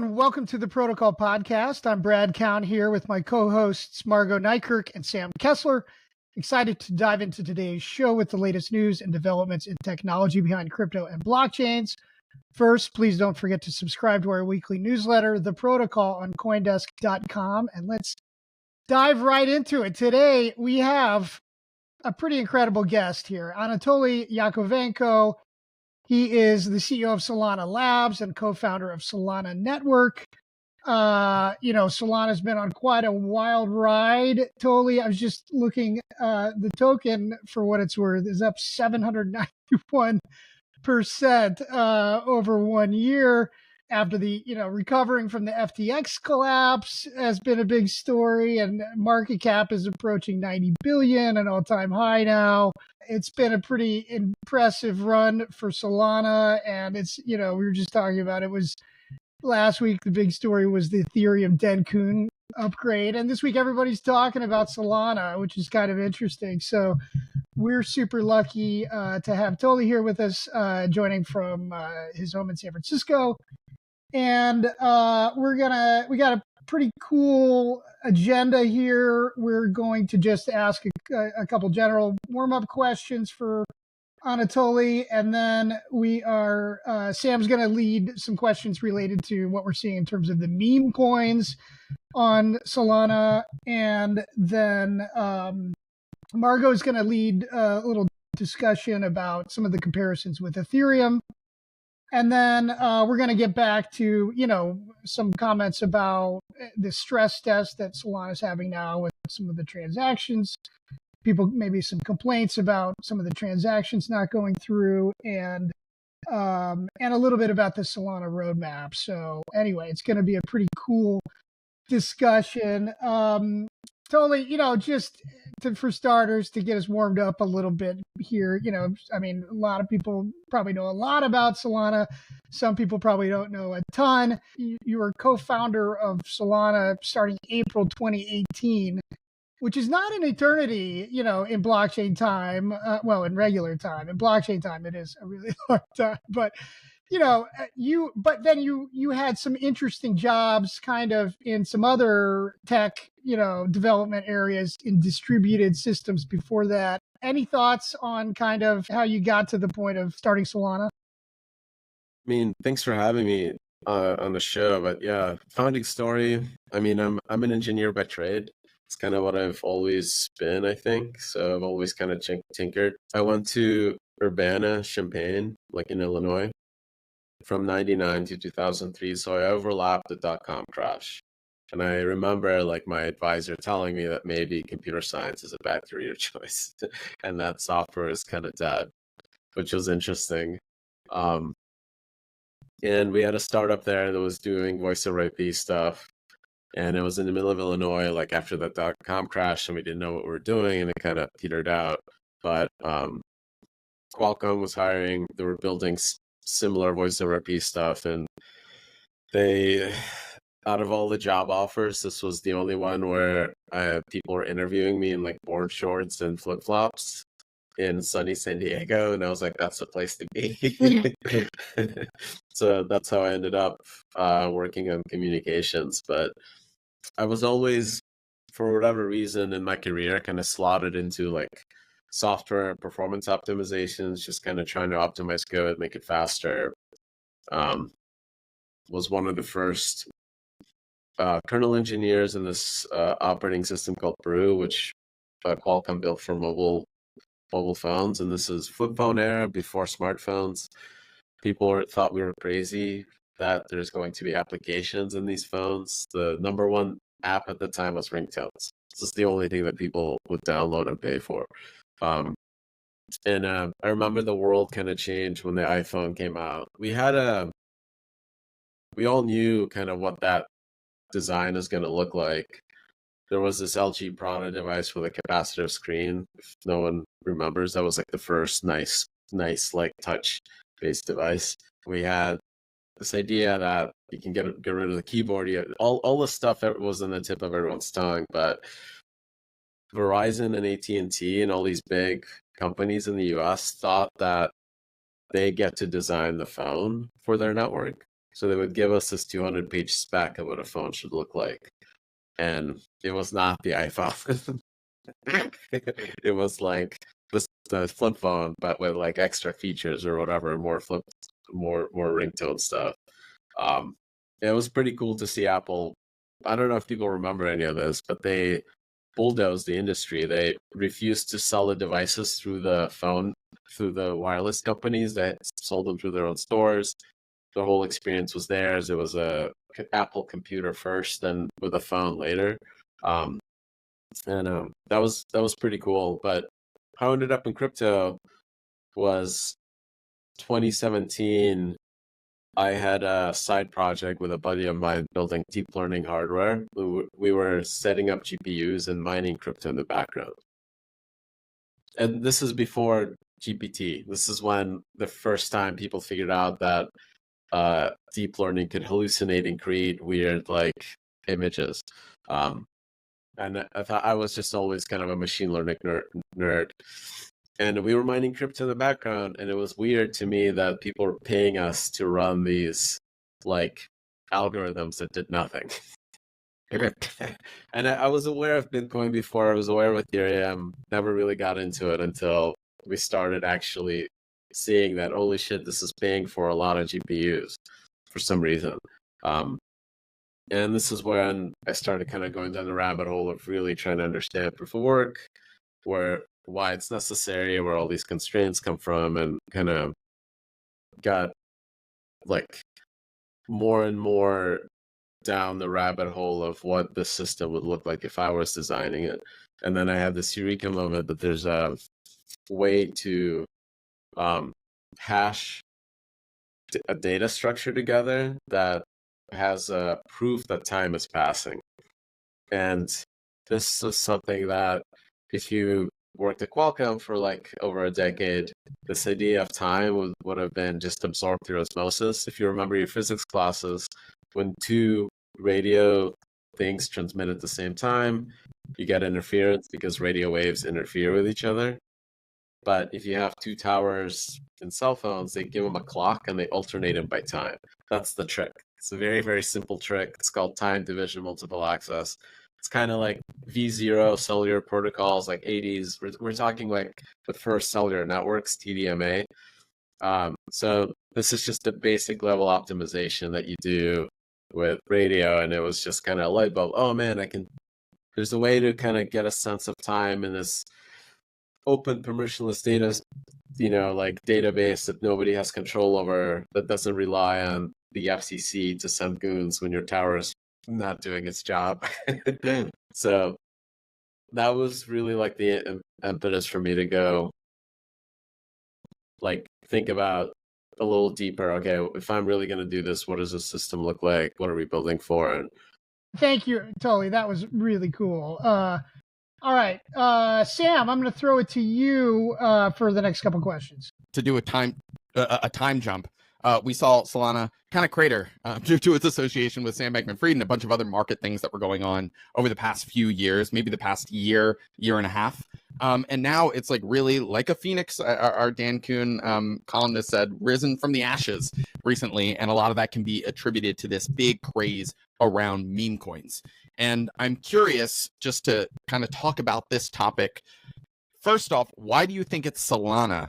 and welcome to the Protocol Podcast. I'm Brad Count here with my co-hosts Margot Nykirk and Sam Kessler. Excited to dive into today's show with the latest news and developments in technology behind crypto and blockchains. First, please don't forget to subscribe to our weekly newsletter, The Protocol, on CoinDesk.com, and let's dive right into it. Today, we have a pretty incredible guest here, Anatoly Yakovenko. He is the CEO of Solana Labs and co-founder of Solana Network. Solana's been on quite a wild ride. Totally, I was just looking, the token, for what it's worth, is up 791% over 1 year after the, recovering from the FTX collapse has been a big story, and market cap is approaching 90 billion, an all-time high now. It's been a pretty impressive run for Solana, and it's, we were just talking about it was last week. The big story was the Ethereum Denkun upgrade, and this week everybody's talking about Solana, which is kind of interesting. So we're super lucky to have Toly here with us, joining from his home in San Francisco. And we got a pretty cool agenda here. We're going to just ask a couple general warm-up questions for Anatoly, and then Sam's going to lead some questions related to what we're seeing in terms of the meme coins on Solana, and then Margot is going to lead a little discussion about some of the comparisons with Ethereum. And then we're going to get back to, some comments about the stress test that Solana is having now with some of the transactions. Maybe some complaints about some of the transactions not going through, and a little bit about the Solana roadmap. So anyway, it's going to be a pretty cool discussion. Totally, for starters, to get us warmed up a little bit here, a lot of people probably know a lot about Solana. Some people probably don't know a ton. You were co-founder of Solana starting April 2018, which is not an eternity, in blockchain time. In regular time. In blockchain time, it is a really long time. But then you had some interesting jobs kind of in some other tech, development areas in distributed systems before that. Any thoughts on kind of how you got to the point of starting Solana? Thanks for having me on the show. But yeah, founding story. I'm an engineer by trade. It's kind of what I've always been, I think. So I've always kind of tinkered. I went to Urbana-Champaign, like in Illinois, from 99 to 2003. So I overlapped the dot-com crash. And I remember my advisor telling me that maybe computer science is a bad career choice and that software is kind of dead, which was interesting. And we had a startup there that was doing voice over IP stuff. And it was in the middle of Illinois, after the dot-com crash, and we didn't know what we were doing, and it kind of petered out. But Qualcomm was hiring. They were building similar voice over IP stuff, and they, out of all the job offers, this was the only one where people were interviewing me in board shorts and flip-flops in sunny San Diego, and I was like, that's the place to be. So that's how I ended up working on communications. But I was always, for whatever reason in my career, kind of slotted into software performance optimizations, just kind of trying to optimize code, make it faster. Was one of the first kernel engineers in this operating system called Brew, which Qualcomm built for mobile phones. And this is flip phone era, before smartphones. People thought we were crazy that there's going to be applications in these phones. The number one app at the time was ringtones. This is the only thing that people would download and pay for. I remember the world kind of changed when the iPhone came out. We all knew kind of what that design is going to look like. There was this LG Prana device with a capacitive screen. If no one remembers, that was the first nice touch-based device. We had this idea that you can get rid of the keyboard. All the stuff that was on the tip of everyone's tongue, but Verizon and AT&T and all these big companies in the US thought that they get to design the phone for their network. So they would give us this 200-page spec of what a phone should look like. And it was not the iPhone. It was like the flip phone, but with like extra features or whatever, more ringtone stuff. It was pretty cool to see Apple. I don't know if people remember any of this, but they bulldozed the industry. They refused to sell the devices through the wireless companies that sold them through their own stores. The whole experience was theirs. It was a Apple computer first, and with a phone later. That was pretty cool. But how I ended up in crypto was 2017. I had a side project with a buddy of mine building deep learning hardware. We were setting up GPUs and mining crypto in the background. And this is before GPT. This is when the first time people figured out that deep learning could hallucinate and create weird like images. And I thought I was just always kind of a machine learning nerd. And we were mining crypto in the background, and it was weird to me that people were paying us to run these like algorithms that did nothing. And I was aware of Bitcoin before. I was aware of Ethereum. Never really got into it until we started actually seeing that, holy shit, this is paying for a lot of GPUs for some reason. And this is when I started kind of going down the rabbit hole of really trying to understand proof of work, why it's necessary, where all these constraints come from, and kind of got like more and more down the rabbit hole of what the system would look like if I was designing it. And then I had this eureka moment that there's a way to hash a data structure together that has a proof that time is passing. And this is something that if you worked at Qualcomm for like over a decade, this idea of time would have been just absorbed through osmosis. If you remember your physics classes, when two radio things transmit at the same time, you get interference because radio waves interfere with each other. But if you have two towers in cell phones, they give them a clock and they alternate them by time. That's the trick. It's a very, very simple trick. It's called time division multiple access. It's kind of like V0 cellular protocols, like 80s. We're talking like the first cellular networks, TDMA. So this is just a basic level optimization that you do with radio, and it was just kind of a light bulb. Oh man, there's a way to kind of get a sense of time in this open permissionless data, like database that nobody has control over, that doesn't rely on the FCC to send goons when your tower is not doing its job. So that was really like the impetus for me to go like think about a little deeper. Okay, if I'm really going to do this, what does the system look like? What are we building for? And thank you, Anatoly. That was really cool. All right, Sam, I'm going to throw it to you for the next couple questions. To do a time jump, we saw Solana kind of crater due to its association with Sam Bankman-Fried and a bunch of other market things that were going on over the past few years, maybe the past year and a half. And now it's like really like a phoenix, our Dan Kuhn columnist said, risen from the ashes recently. And a lot of that can be attributed to this big craze around meme coins. And I'm curious just to kind of talk about this topic. First off, why do you think it's Solana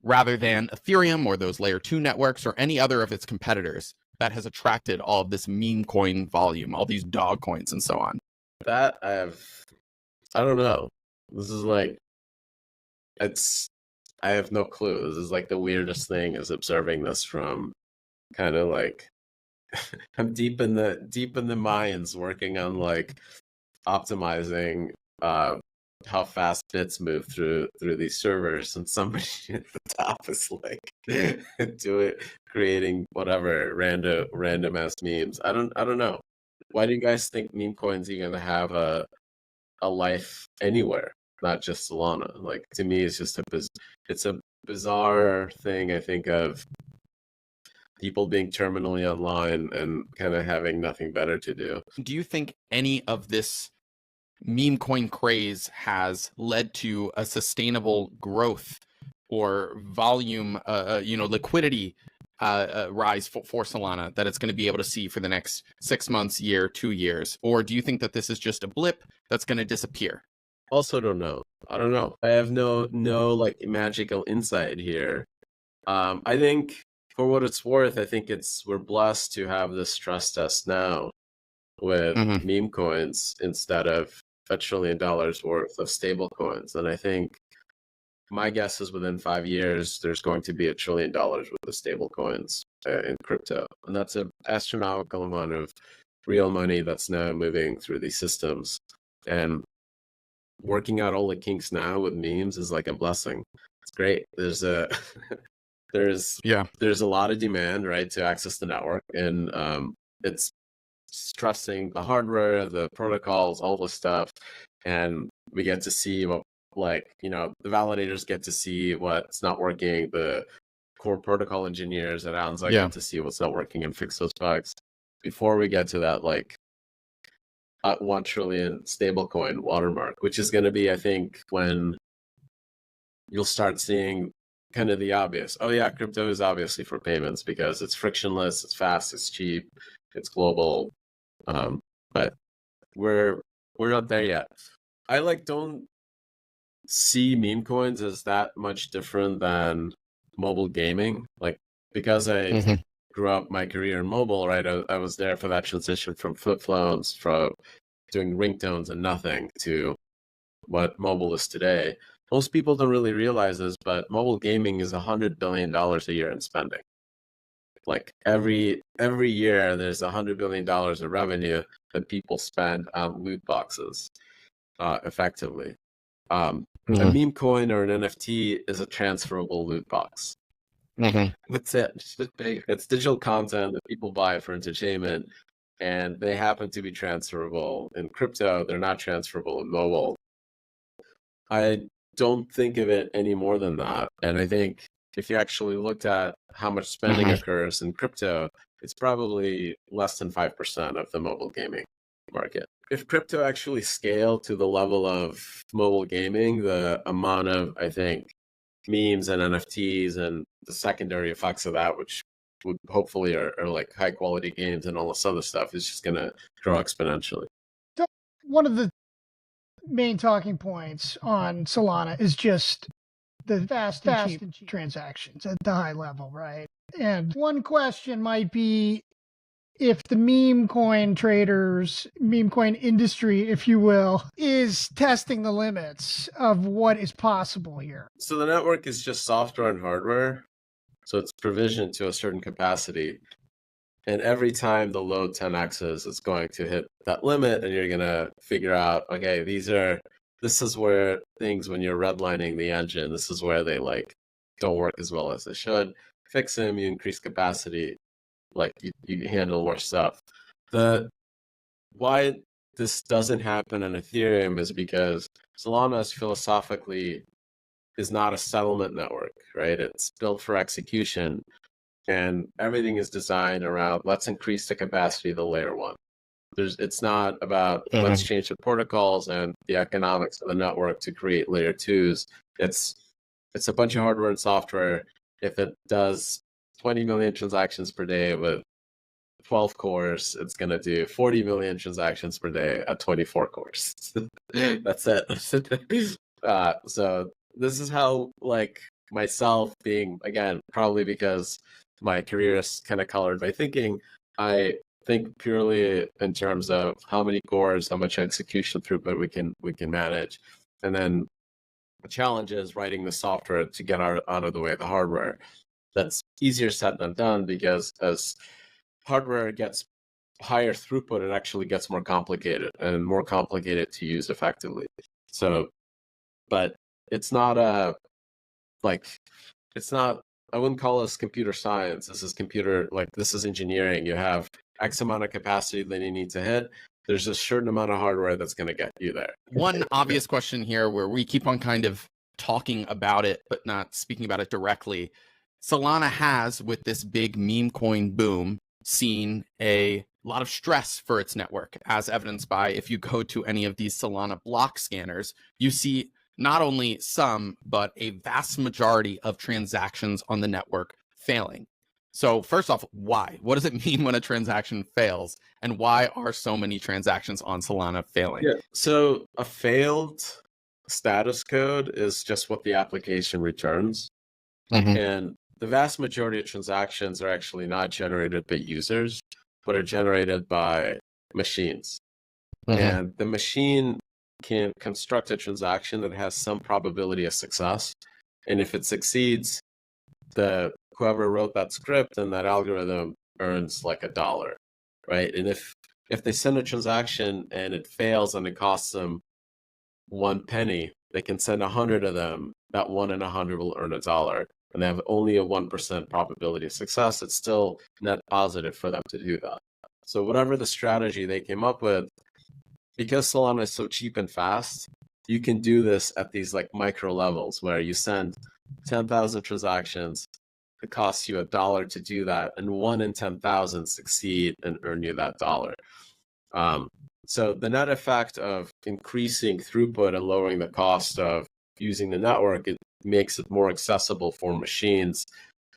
rather than Ethereum or those layer 2 networks or any other of its competitors that has attracted all of this meme coin volume, all these dog coins and so on? That I don't know. This is like, I have no clue. This is like the weirdest thing, is observing this from kind of like, I'm deep in the mines working on like optimizing how fast bits move through these servers, and somebody at the top is like creating whatever random ass memes. I don't know. Why do you guys think meme coins are gonna have a life anywhere, not just Solana? Like, to me, it's just it's a bizarre thing. I think of people being terminally online and kind of having nothing better to do. Do you think any of this meme coin craze has led to a sustainable growth or volume, liquidity rise for Solana that it's going to be able to see for the next 6 months, year, 2 years? Or do you think that this is just a blip that's going to disappear? Also don't know. I don't know. I have no like magical insight here. I think for what it's worth, I think we're blessed to have this stress test now with meme coins instead of $1 trillion worth of stable coins. And I think my guess is within 5 years, there's going to be $1 trillion worth of stable coins in crypto. And that's an astronomical amount of real money that's now moving through these systems. And working out all the kinks now with memes is like a blessing. It's great. There's a there's a lot of demand, right, to access the network, and it's stressing the hardware, the protocols, all the stuff, and we get to see what, like, you know, the validators get to see what's not working, the core protocol engineers at Anza get to see what's not working and fix those bugs before we get to that, like, 1 trillion stablecoin watermark, which is going to be, I think, when you'll start seeing kind of the obvious. Oh yeah, crypto is obviously for payments because it's frictionless, it's fast, it's cheap, it's global. But we're not there yet. I don't see meme coins as that much different than mobile gaming. Like, because I grew up my career in mobile, right? I was there for that transition from flip phones, from doing ringtones and nothing to what mobile is today. Most people don't really realize this, but mobile gaming is $100 billion a year in spending. Like every year, there's $100 billion of revenue that people spend on loot boxes, effectively. A meme coin or an NFT is a transferable loot box. That's it. It's digital content that people buy for entertainment, and they happen to be transferable in crypto. They're not transferable in mobile. I don't think of it any more than that. And I think if you actually looked at how much spending occurs in crypto, it's probably less than 5% of the mobile gaming market. If crypto actually scaled to the level of mobile gaming, the amount of, I think, memes and NFTs and the secondary effects of that, which would hopefully are like high quality games and all this other stuff, is just going to grow exponentially. So one of the main talking points on Solana is just the fast and cheap transactions at the high level, right? And one question might be if the meme coin traders, meme coin industry, if you will, is testing the limits of what is possible here. So the network is just software and hardware. So it's provisioned to a certain capacity. And every time the load 10x's, it's going to hit that limit, and you're going to figure out, okay, this is where things, when you're redlining the engine, this is where they like don't work as well as they should. Fix them, you increase capacity, like you handle more stuff. Why this doesn't happen on Ethereum is because Solana philosophically is not a settlement network, right? It's built for execution. And everything is designed around, let's increase the capacity of the layer one. It's not about let's change the protocols and the economics of the network to create layer twos. It's a bunch of hardware and software. If it does 20 million transactions per day with 12 cores, it's going to do 40 million transactions per day at 24 cores. That's it. So this is how, like, myself being, again, probably because my career is kind of colored by thinking, I think purely in terms of how many cores, how much execution throughput we can manage. And then the challenge is writing the software to get out of the way of the hardware. That's easier said than done, because as hardware gets higher throughput, it actually gets more complicated and more complicated to use effectively. So, but it's not I wouldn't call this computer science. This is engineering. You have X amount of capacity that you need to hit. There's a certain amount of hardware that's going to get you there. One obvious question here, where we keep on kind of talking about it, but not speaking about it directly. Solana has, with this big meme coin boom, seen a lot of stress for its network, as evidenced by, if you go to any of these Solana block scanners, you see not only some, but a vast majority of transactions on the network failing. So first off, why? What does it mean when a transaction fails? And why are so many transactions on Solana failing? Yeah. So a failed status code is just what the application returns. And the vast majority of transactions are actually not generated by users, but are generated by machines. And the machine can construct a transaction that has some probability of success. And if it succeeds, whoever wrote that script and that algorithm earns like $1, right? And if they send a transaction and it fails and it costs them 1 penny, they can send 100 of them. That 1 in 100 will earn $1, and they have only a 1% probability of success. It's still net positive for them to do that. So whatever the strategy they came up with, because Solana is so cheap and fast, you can do this at these like micro levels where you send 10,000 transactions. It costs you $1 to do that, and 1 in 10,000 succeed and earn you that $1. So the net effect of increasing throughput and lowering the cost of using the network, it makes it more accessible for machines,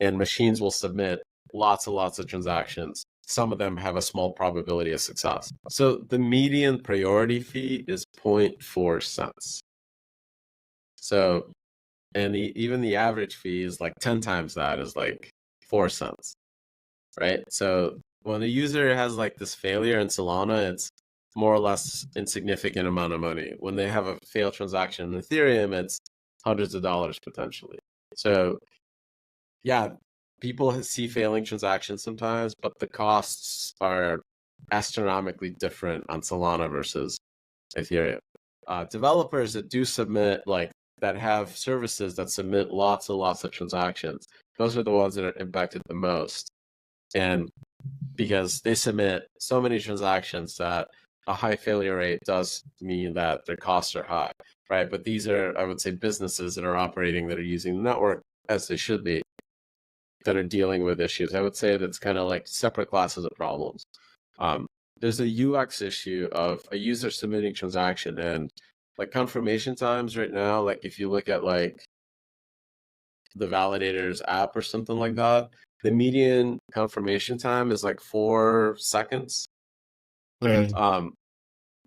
and machines will submit lots and lots of transactions. Some of them have a small probability of success. So the median priority fee is 0.4 cents. So, and even the average fee is like 10 times that, is like 4 cents, right? So when a user has like this failure in Solana, it's more or less insignificant amount of money. When they have a failed transaction in Ethereum, it's hundreds of dollars potentially. So yeah, people see failing transactions sometimes, but the costs are astronomically different on Solana versus Ethereum. Developers that do submit, like that have services that submit lots and lots of transactions, those are the ones that are impacted the most. And because they submit so many transactions that a high failure rate does mean that their costs are high, right? But these are, I would say, businesses that are operating, that are using the network as they should be, that are dealing with issues. I would say that's kind of like separate classes of problems. There's a UX issue of a user submitting transaction, and like confirmation times right now, like if you look at like the validator's app or something like that, the median confirmation time is like 4 seconds.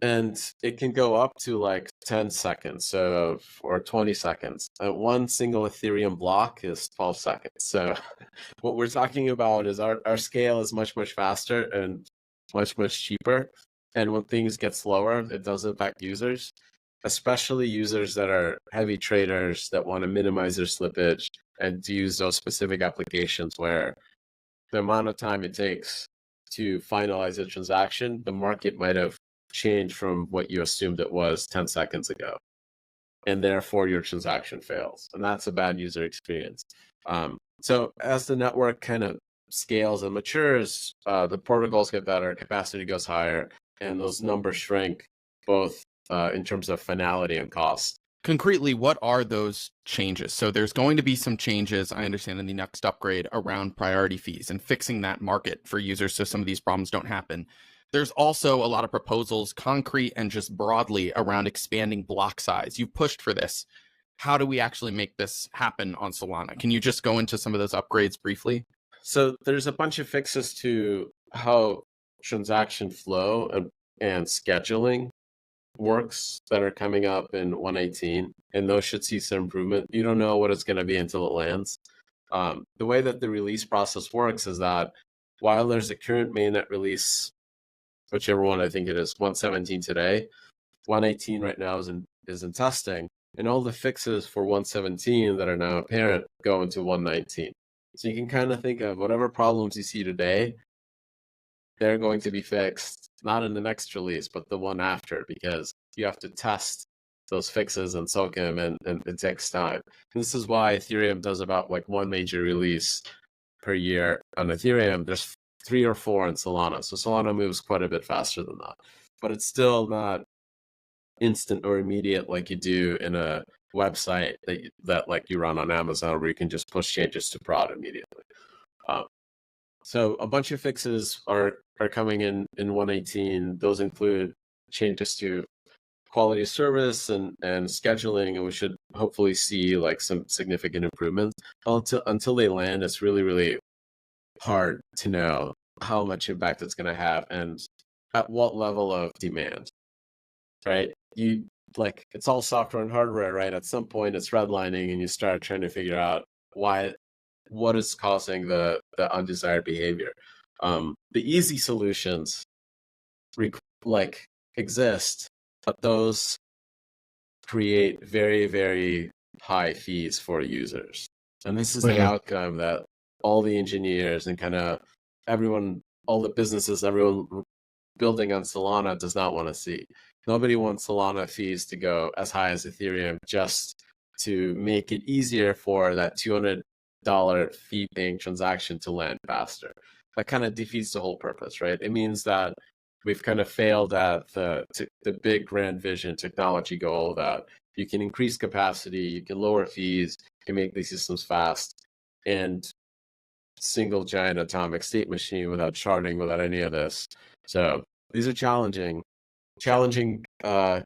And it can go up to like 10 seconds, or 20 seconds. One single Ethereum block is 12 seconds. So what we're talking about is our scale is much, much faster and much, much cheaper. And when things get slower, it does impact users, especially users that are heavy traders that want to minimize their slippage and to use those specific applications where the amount of time it takes to finalize a transaction, the market might have changed from what you assumed it was 10 seconds ago. And therefore your transaction fails. And that's a bad user experience. So as the network kind of scales and matures, the protocols get better, capacity goes higher, and those numbers shrink, both in terms of finality and cost. Concretely, what are those changes? So there's going to be some changes, I understand, in the next upgrade around priority fees and fixing that market for users so some of these problems don't happen. There's also a lot of proposals, concrete and just broadly, around expanding block size. You've pushed for this. How do we actually make this happen on Solana? Can you just go into some of those upgrades briefly? So there's a bunch of fixes to how transaction flow and scheduling works that are coming up in 118, and those should see some improvement. You don't know what it's going to be until it lands. The way that the release process works is that while there's a current mainnet release, whichever one I think it is, 117 today, 118 right now is in testing, and all the fixes for 117 that are now apparent go into 119. So you can kind of think of whatever problems you see today, they're going to be fixed, not in the next release, but the one after, because you have to test those fixes and soak them, and it takes time. And this is why Ethereum does about like one major release per year. On Ethereum, there's 3 or 4 in Solana. So Solana moves quite a bit faster than that. But it's still not instant or immediate like you do in a website that like you run on Amazon, where you can just push changes to prod immediately. So a bunch of fixes are coming in 118. Those include changes to quality of service and scheduling, and we should hopefully see like some significant improvements. Until they land, it's really, really hard to know how much impact it's going to have and at what level of demand, right? You like it's all software and hardware, right? At some point it's redlining and you start trying to figure out what is causing the undesired behavior. The easy solutions like exist, but those create very, very high fees for users. And this is the outcome that all the engineers and kind of everyone, all the businesses, everyone building on Solana does not want to see. Nobody wants Solana fees to go as high as Ethereum just to make it easier for that $200 fee paying transaction to land faster. That kind of defeats the whole purpose, right? It means that we've kind of failed at the big grand vision technology goal that you can increase capacity, you can lower fees, you can make these systems fast, and single giant atomic state machine without sharding, without any of this. So these are challenging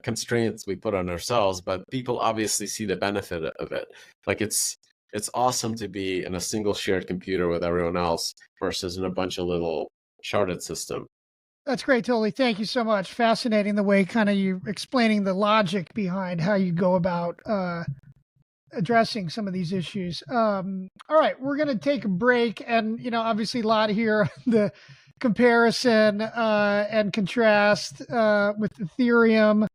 constraints we put on ourselves, but people obviously see the benefit of it. Like it's awesome to be in a single shared computer with everyone else versus in a bunch of little sharded system. That's great, Totally. Thank you so much. Fascinating the way kind of you explaining the logic behind how you go about addressing some of these issues. All right, we're going to take a break, and obviously a lot here the comparison and contrast with Ethereum,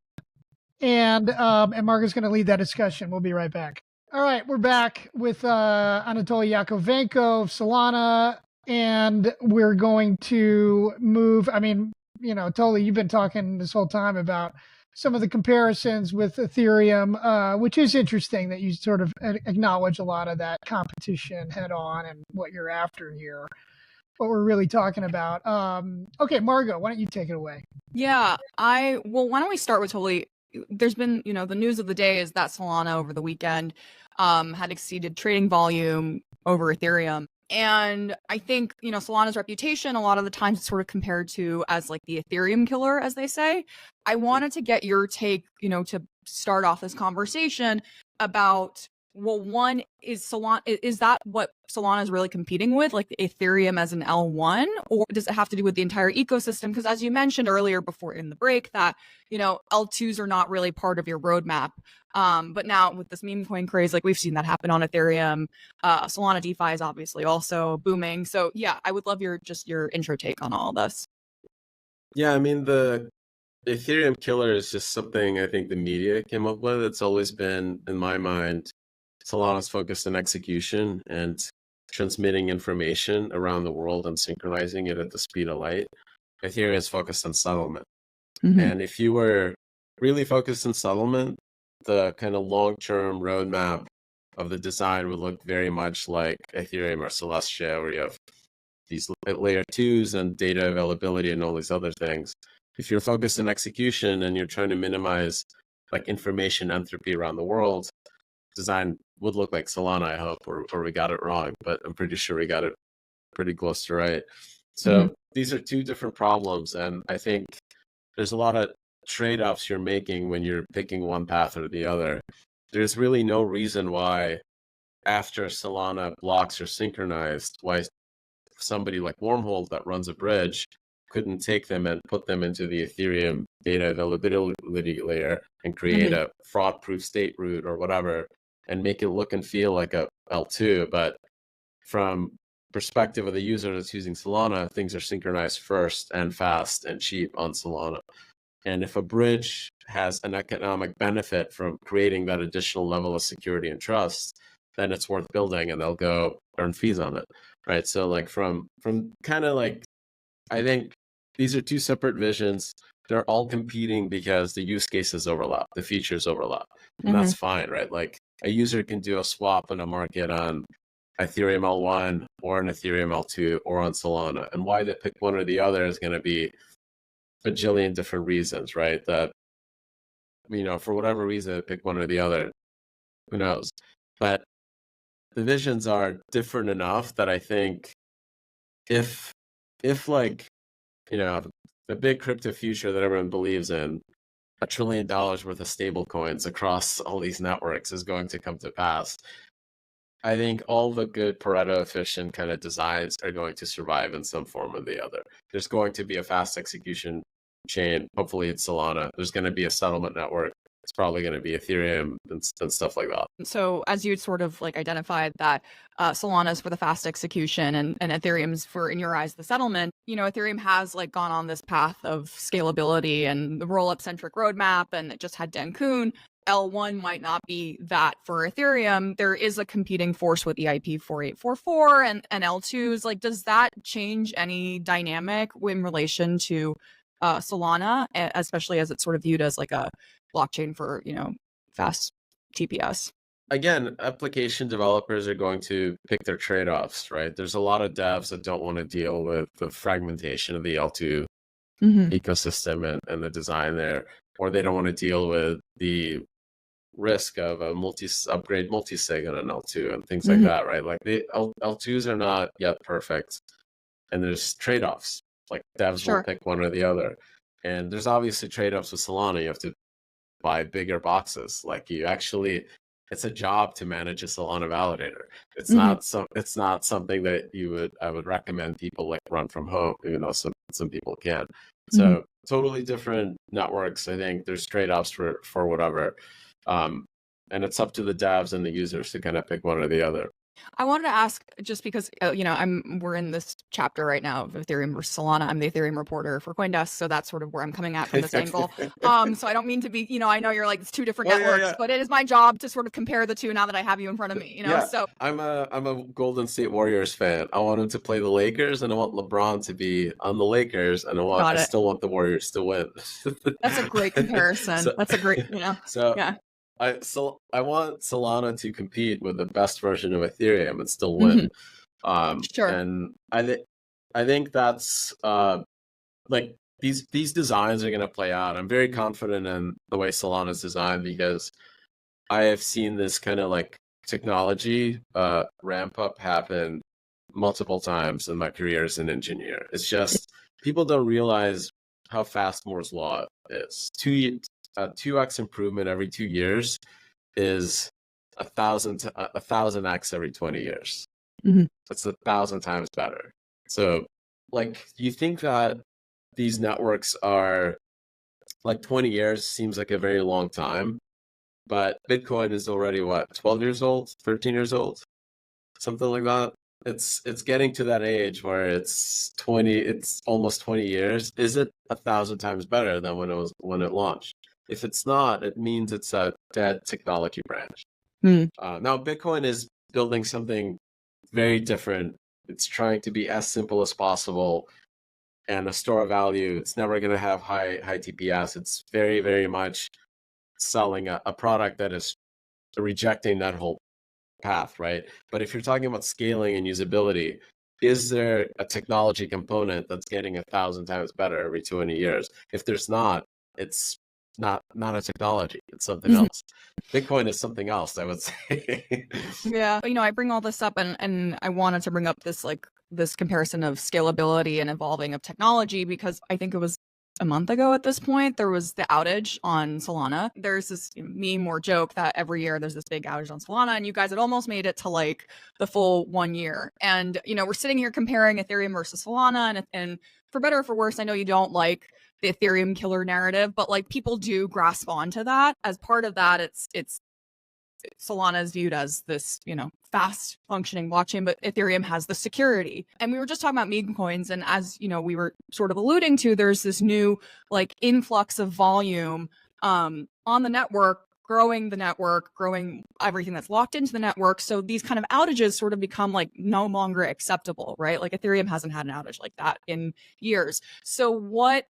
and Marco's going to lead that discussion. We'll be right back. All right, we're back with Anatoly Yakovenko of Solana. And we're going to move. I mean, Totally, you've been talking this whole time about some of the comparisons with Ethereum, which is interesting that you sort of acknowledge a lot of that competition head on and what you're after here, what we're really talking about. Okay, Margo, why don't you take it away? Yeah, why don't we start with Totally? There's been, the news of the day is that Solana over the weekend had exceeded trading volume over Ethereum. And I think, Solana's reputation, a lot of the times it's sort of compared to as like the Ethereum killer, as they say. I wanted to get your take, to start off this conversation about, well, one, is Solana, is that what Solana is really competing with, like Ethereum as an L1, or does it have to do with the entire ecosystem? Because as you mentioned earlier before in the break that, L2s are not really part of your roadmap. But now with this meme coin craze, like we've seen that happen on Ethereum, Solana DeFi is obviously also booming. So yeah, I would love your intro take on all this. Yeah, I mean, the Ethereum killer is just something I think the media came up with. It's always been, in my mind, Solana's focused on execution and transmitting information around the world and synchronizing it at the speed of light. Ethereum is focused on settlement. Mm-hmm. And if you were really focused on settlement, the kind of long-term roadmap of the design would look very much like Ethereum or Celestia, where you have these layer 2s and data availability and all these other things. If you're focused on execution and you're trying to minimize like information entropy around the world, design would look like Solana, I hope, or we got it wrong, but I'm pretty sure we got it pretty close to right. So these are two different problems, and I think there's a lot of trade-offs you're making when you're picking one path or the other. There's really no reason why after Solana blocks are synchronized, why somebody like Wormhole that runs a bridge couldn't take them and put them into the Ethereum data availability layer and create a fraud-proof state root or whatever and make it look and feel like a L2. But from perspective of the user that's using Solana, things are synchronized first and fast and cheap on Solana. And if a bridge has an economic benefit from creating that additional level of security and trust, then it's worth building and they'll go earn fees on it, right? So like from kind of like, I think these are two separate visions. They're all competing because the use cases overlap, the features overlap, and that's fine, right? Like a user can do a swap in a market on Ethereum L1 or an Ethereum L2 or on Solana. And why they pick one or the other is going to be a bajillion different reasons, right? That, for whatever reason, pick one or the other, who knows? But the visions are different enough that I think if like, the big crypto future that everyone believes in, $1 trillion worth of stable coins across all these networks is going to come to pass. I think all the good Pareto efficient kind of designs are going to survive in some form or the other. There's going to be a fast execution chain. Hopefully it's Solana. There's going to be a settlement network. It's probably going to be Ethereum and stuff like that. So as you'd sort of like identified that Solana's for the fast execution and Ethereum's for, in your eyes, the settlement, you know, Ethereum has like gone on this path of scalability and the roll-up centric roadmap, and it just had Dencun. L1 might not be that for Ethereum. There is a competing force with EIP 4844 and L2s. Like, does that change any dynamic in relation to Solana, especially as it's sort of viewed as like a blockchain for, you know, fast TPS? Again, application developers are going to pick their trade-offs, right? There's a lot of devs that don't want to deal with the fragmentation of the L2 ecosystem and the design there, or they don't want to deal with the risk of a upgrade multi-sig on an L2 and things like that, right? Like the L2s are not yet perfect, and there's trade-offs. Like devs will pick one or the other, and there's obviously trade-offs with Solana. You have to buy bigger boxes. Like you actually, it's a job to manage a Solana validator. It's not something that I would recommend people like run from home, even though some people can. So totally different networks. I think there's trade-offs for whatever. And it's up to the devs and the users to kind of pick one or the other. I wanted to ask, just because you know, we're in this chapter right now of Ethereum versus Solana. I'm the Ethereum reporter for CoinDesk, so that's sort of where I'm coming at from this angle. So I don't mean to be, you know, I know you're like, it's two different networks, but it is my job to sort of compare the two now that I have you in front of me, you know. So I'm a Golden State Warriors fan. I want him to play the Lakers, and I want LeBron to be on the Lakers, and I still want the Warriors to win. That's a great comparison. That's a great, you know. So yeah. I want Solana to compete with the best version of Ethereum and still win. And I think that's like these designs are going to play out. I'm very confident in the way Solana is designed because I have seen this kind of like technology ramp up happen multiple times in my career as an engineer. It's just people don't realize how fast Moore's law is. 2x improvement every 2 years is 1,000x every 20 years. That's 1,000 times better. So, like, you think that these networks are like 20 years seems like a very long time, but Bitcoin is already what, 12 years old, 13 years old, something like that. It's getting to that age where it's almost 20 years. Is it 1,000 times better than when it launched? If it's not, it means it's a dead technology branch. Now, Bitcoin is building something very different. It's trying to be as simple as possible and a store of value. It's never going to have high TPS. It's very, very much selling a product that is rejecting that whole path, right? But if you're talking about scaling and usability, is there a technology component that's getting 1,000 times better every 20 years? If there's not, it's not a technology, it's something else. Bitcoin is something else, I would say. Yeah, you know, I bring all this up and I wanted to bring up this comparison of scalability and evolving of technology, because I think it was a month ago at this point, there was the outage on Solana. There's this meme or joke that every year there's this big outage on Solana, and you guys had almost made it to like the full 1 year. And, you know, we're sitting here comparing Ethereum versus Solana, and for better or for worse, I know you don't like the Ethereum killer narrative, but like people do grasp onto that. As part of that, it's Solana is viewed as this, you know, fast functioning blockchain, but Ethereum has the security. And we were just talking about meme coins, and as you know, we were sort of alluding to, there's this new like influx of volume on the network, growing everything that's locked into the network. So these kind of outages sort of become like no longer acceptable, right? Like Ethereum hasn't had an outage like that in years. So what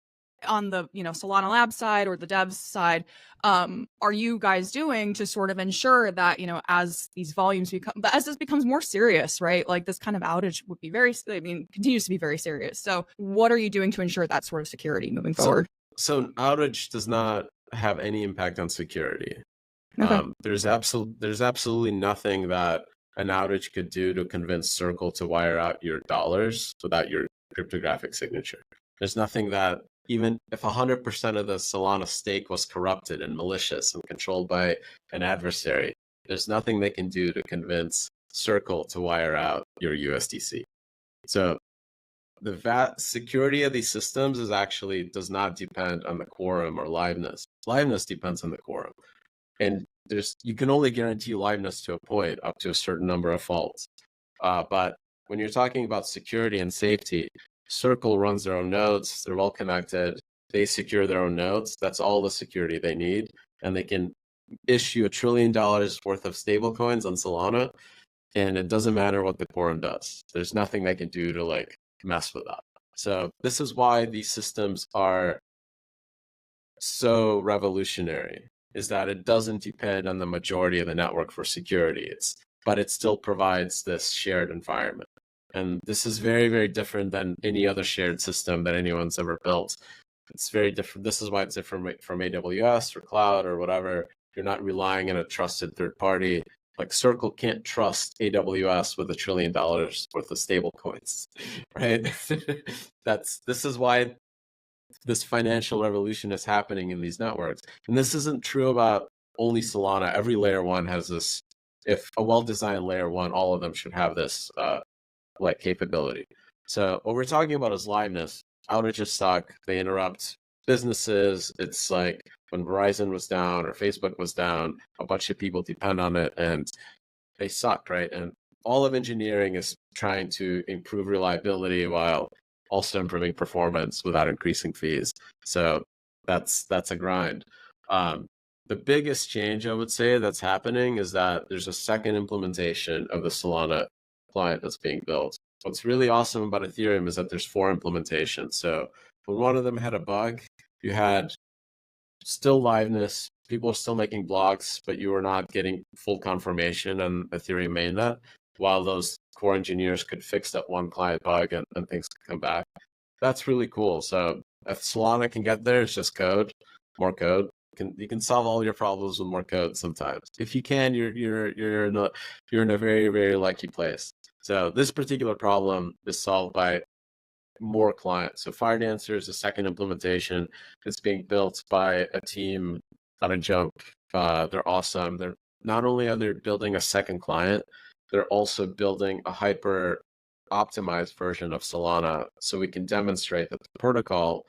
on the, you know, Solana Labs side or the devs side, are you guys doing to sort of ensure that, you know, as these volumes as this becomes more serious, right? Like this kind of outage would be continues to be very serious. So what are you doing to ensure that sort of security moving forward? So an outage does not have any impact on security. Okay. There's absolutely nothing that an outage could do to convince Circle to wire out your dollars without your cryptographic signature. There's nothing that, even if 100% of the Solana stake was corrupted and malicious and controlled by an adversary, there's nothing they can do to convince Circle to wire out your USDC. So the security of these systems does not depend on the quorum or liveness. Liveness depends on the quorum. And you can only guarantee liveness to a point up to a certain number of faults. But when you're talking about security and safety, Circle runs their own nodes. They're well connected. They secure their own nodes. That's all the security they need. And they can issue $1 trillion worth of stable coins on Solana. And it doesn't matter what the quorum does. There's nothing they can do to like mess with that. So this is why these systems are so revolutionary, is that it doesn't depend on the majority of the network for security. But it still provides this shared environment. And this is very, very different than any other shared system that anyone's ever built. It's very different. This is why it's different from AWS or cloud or whatever. You're not relying on a trusted third party. Like Circle can't trust AWS with $1 trillion worth of stable coins, right? This is why this financial revolution is happening in these networks. And this isn't true about only Solana. Every layer one has this. If a well-designed layer one, all of them should have this like capability. So what we're talking about is liveness. Outages suck. They interrupt businesses. It's like when Verizon was down or Facebook was down, a bunch of people depend on it and they suck, right? And all of engineering is trying to improve reliability while also improving performance without increasing fees. So that's a grind. The biggest change I would say that's happening is that there's a second implementation of the Solana client that's being built. What's really awesome about Ethereum is that there's 4 implementations. So when one of them had a bug, you had still liveness, people are still making blocks, but you were not getting full confirmation on Ethereum mainnet, while those core engineers could fix that one client bug and things could come back. That's really cool. So if Solana can get there, it's just code, more code. You can solve all your problems with more code sometimes. If you can, you're in a very, very lucky place. So this particular problem is solved by more clients. So FireDancer is the second implementation. It's being built by a team out of Jump. They're awesome. They're not only are they building a second client, they're also building a hyper optimized version of Solana, so we can demonstrate that the protocol,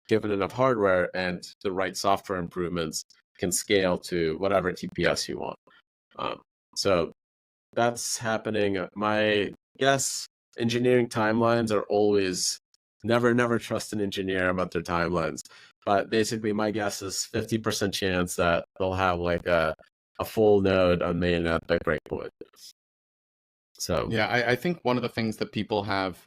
given enough hardware and the right software improvements, can scale to whatever TPS you want. So that's happening. My guess, engineering timelines are always never trust an engineer about their timelines. But basically, my guess is 50% chance that they'll have like a full node on mainnet by breakpoint. So yeah, I think one of the things that people have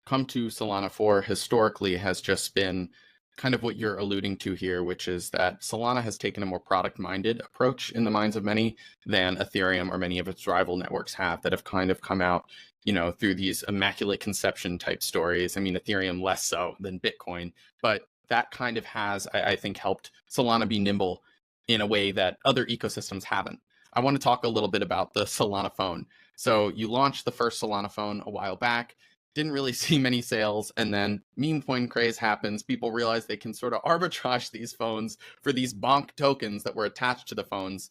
come to Solana for historically has just been kind of what you're alluding to here, which is that Solana has taken a more product-minded approach in the minds of many than Ethereum or many of its rival networks have, that have kind of come out, you know, through these immaculate conception type stories. I mean, Ethereum less so than Bitcoin, but that kind of has, I think, helped Solana be nimble in a way that other ecosystems haven't. I want to talk a little bit about the Solana phone. So you launched the first Solana phone a while back, didn't really see many sales, and then meme coin craze happens. People realize they can sort of arbitrage these phones for these bonk tokens that were attached to the phones.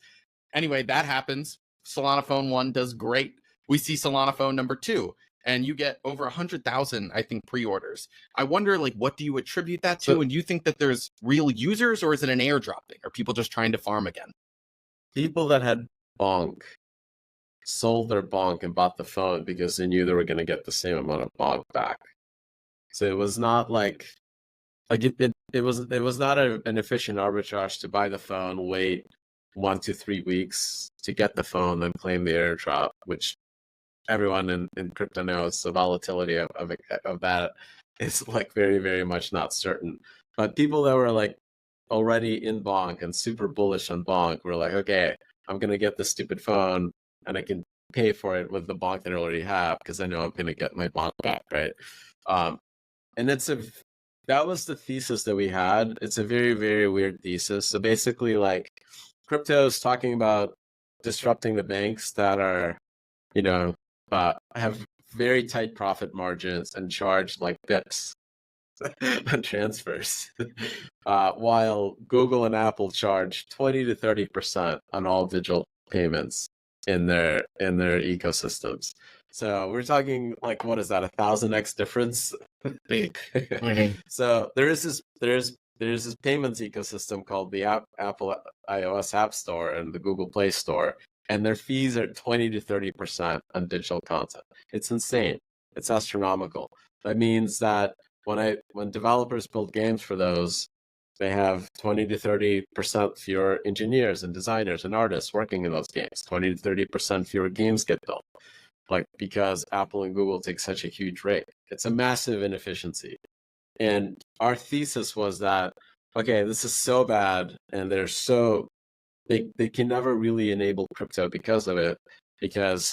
Anyway, that happens. Solana phone 1 does great. We see Solana phone number 2, and you get over 100,000, I think, pre-orders. I wonder, like, what do you attribute that to? And do you think that there's real users, or is it an airdrop thing? Are people just trying to farm again? People that had bonk sold their bonk and bought the phone because they knew they were going to get the same amount of bonk back. So it was not like it was not an efficient arbitrage to buy the phone, wait 1 to 3 weeks to get the phone, then claim the airdrop, which everyone in crypto knows the volatility of that is like very, very much not certain. But people that were like already in bonk and super bullish on bonk were like, okay, I'm going to get this stupid phone and I can pay for it with the bonk that I already have because I know I'm going to get my bonk back, right? And that was the thesis that we had. It's a very, very weird thesis. So basically, like, crypto is talking about disrupting the banks that are, you know, have very tight profit margins and charge like bips on transfers, while Google and Apple charge 20 to 30% on all digital payments. in their ecosystems. So we're talking like, what is that, 1,000x difference? So there's this payments ecosystem called the Apple iOS App Store and the Google Play Store, and their fees are 20 to 30% on digital content. It's insane. It's astronomical. That means that when developers build games for those, they have 20 to 30% fewer engineers and designers and artists working in those games. 20 to 30% fewer games get built, like because Apple and Google take such a huge rate. It's a massive inefficiency. And our thesis was that, okay, this is so bad, and they can never really enable crypto because of it, because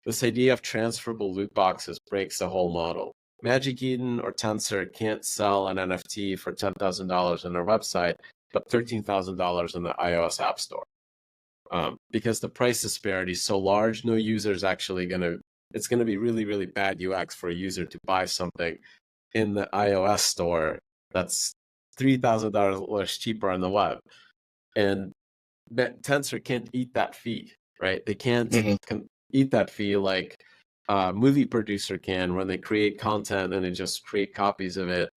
this idea of transferable loot boxes breaks the whole model. Magic Eden or Tensor can't sell an NFT for $10,000 on their website, but $13,000 in the iOS App Store. Because the price disparity is so large, no user is actually it's going to be really, really bad UX for a user to buy something in the iOS store that's $3,000 cheaper on the web. And Tensor can't eat that fee, right? They can't eat that fee like a movie producer can when they create content and they just create copies of it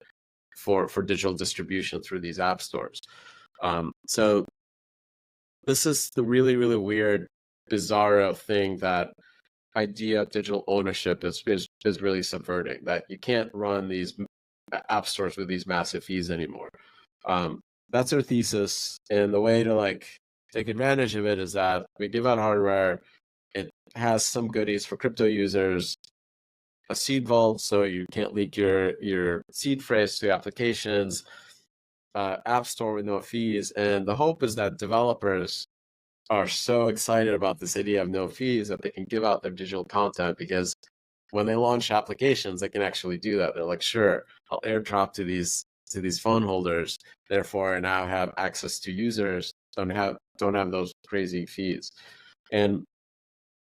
for digital distribution through these app stores. So this is the really, really weird, bizarro thing that idea of digital ownership is really subverting, that you can't run these app stores with these massive fees anymore. That's our thesis. And the way to like take advantage of it is that we give out hardware. It has some goodies for crypto users, a seed vault, so you can't leak your seed phrase to applications, app store with no fees. And the hope is that developers are so excited about this idea of no fees that they can give out their digital content, because when they launch applications, they can actually do that. They're like, sure, I'll airdrop to these phone holders. Therefore, I now have access to users, don't have those crazy fees. And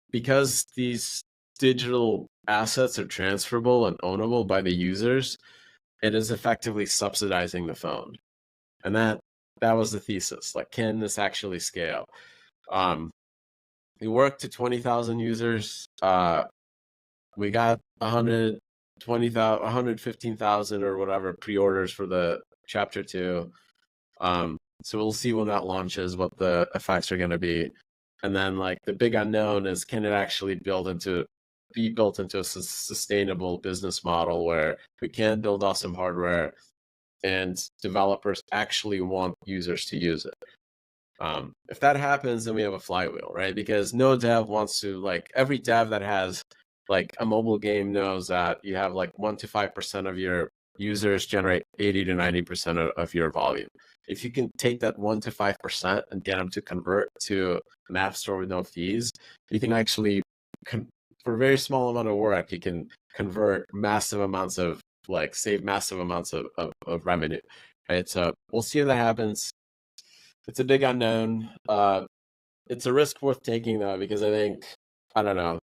because these digital assets are transferable and ownable by the users, it is effectively subsidizing the phone. And that was the thesis. Like, can this actually scale? We worked to 20,000 users. We got 115,000 or whatever pre-orders for the chapter 2. So we'll see when that launches, what the effects are going to be. And then like the big unknown is, can it actually be built into a sustainable business model where we can build awesome hardware and developers actually want users to use it. If that happens, then we have a flywheel, right? Because no dev wants to, like, every dev that has like a mobile game knows that you have like 1 to 5% of your users generate 80 to 90% of your volume. If you can take that 1 to 5% and get them to convert to an app store with no fees, you can actually, for a very small amount of work, you can convert massive amounts of, like, save massive amounts of revenue, right? So we'll see if that happens. It's a big unknown. It's a risk worth taking, though, because I think, I don't know,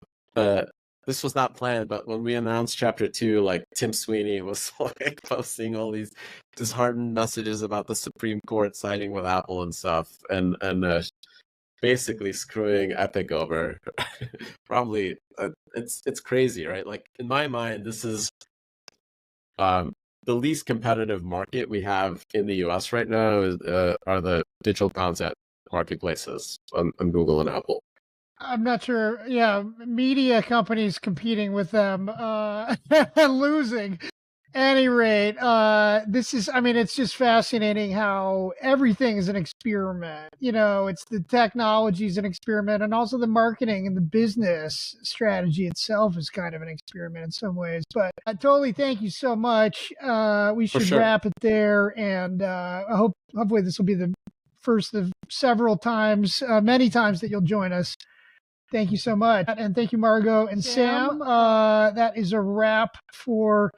this was not planned, but when we announced chapter 2, like, Tim Sweeney was like posting all these disheartened messages about the Supreme Court siding with Apple and stuff, and basically screwing Epic over. Probably, it's crazy, right? Like, in my mind, this is the least competitive market we have in the US right now are the digital content marketplaces on Google and Apple. I'm not sure. Yeah, media companies competing with them and losing. Any rate, this is, I mean, it's just fascinating how everything is an experiment. You know, it's the technology is an experiment, and also the marketing and the business strategy itself is kind of an experiment in some ways. But totally, thank you so much. We should wrap it there, and hopefully this will be the first of several times, many times that you'll join us. Thank you so much. And thank you, Margot and Sam. That is a wrap for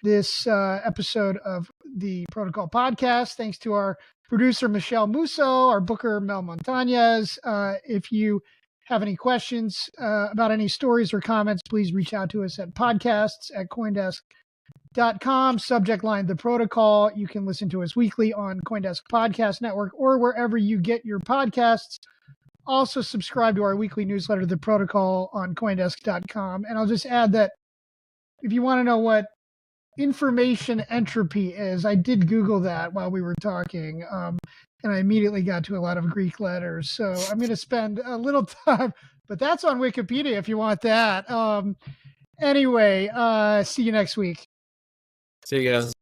this episode of the Protocol Podcast. Thanks to our producer, Michelle Musso, our booker, Mel Montañez. If you have any questions about any stories or comments, please reach out to us at podcasts@coindesk.com. Subject line, The Protocol. You can listen to us weekly on CoinDesk Podcast Network or wherever you get your podcasts. also subscribe to our weekly newsletter, The Protocol, on CoinDesk.com. And I'll just add that if you want to know what information entropy is, I did Google that while we were talking, and I immediately got to a lot of Greek letters. So I'm going to spend a little time, but that's on Wikipedia if you want that. Anyway, see you next week. See you guys.